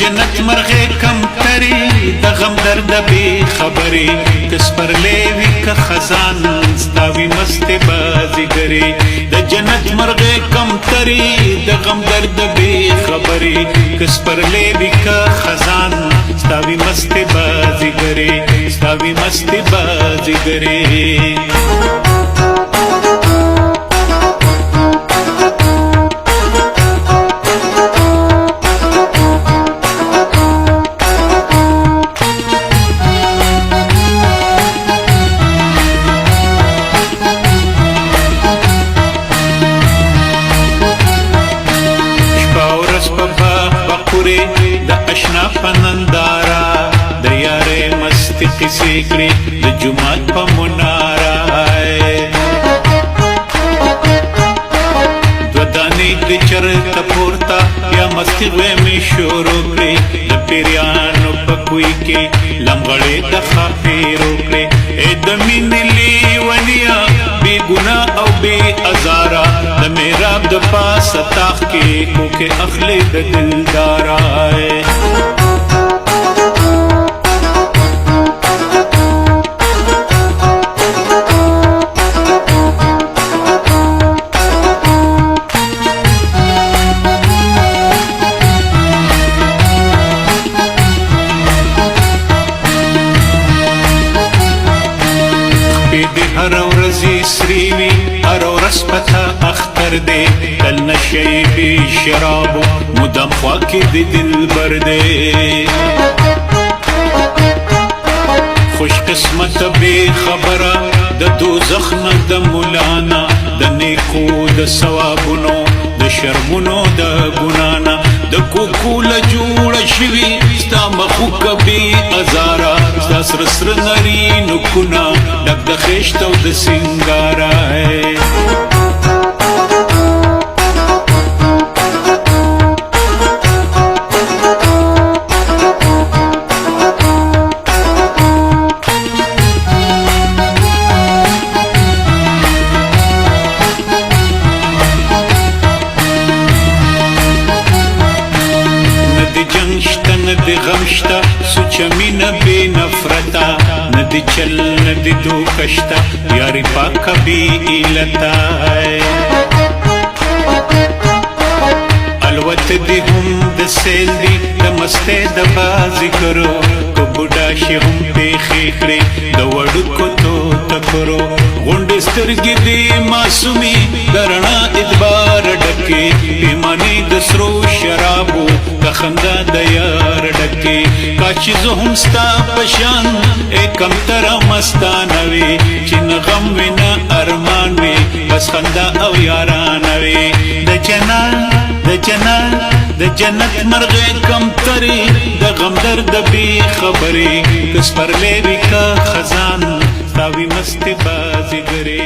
جنت مرغه کم تری د غم درد بی خبری کس پر لیوی که خزان ستاوی مست بازیگری د جنت مرغه کم تری د غم درد بی خبری کس پر لیوی که خزان ستاوی مست بازیگری ستاوی مست بازیگری د اشنا پنندارا د یارې مستی قصې کړې د جمعات په منارا دو دانې د چرته پورته یا مستی وې مې شروع کړې د پیریانو په کوی کې لمغړې د خافیرو کړې ای د مینې لیونیا بی گناہ او بی ازارا د میراب د پاس تاخ کې کوکه اخلي د دلدارا هر ورځی سریوی هر ورځ پتا اختر دی کل نشی بی شرابو مدام خواکی دی دلبر دی خوش قسمت بی خبره د دوزخ نه د مولانا د نیکو د ثوابونو د شرمونو د ګنانا د کوکول جوړ شوی ستا مخوک بی ازارا ستا سر سر نری نکونا ډک د خشت او د سنگارا ندی غمشتا سوچ مینا بی نفرتا ندی چل ندی دو کشتا یاری پاکا بی ایلتا الوت دی هم د سیل دی د مسته د بازی کرو کو بوډا شي هم پیخې کړې د وړو کو تو تکرو غونډې سترګې دی معصومي درنا ادبار ډکې پیمانه د سرو شرابو خندا د یار ډکې کاچ زه هم ستا پشان کم تر مستانه وي چې نه غم وي نه ارمان وي بس خندا او یاران وي د جنت مرغه کم تری د غم درد بی خبرې کس پر لیوی کا خزان ستاوی مست بازیګرې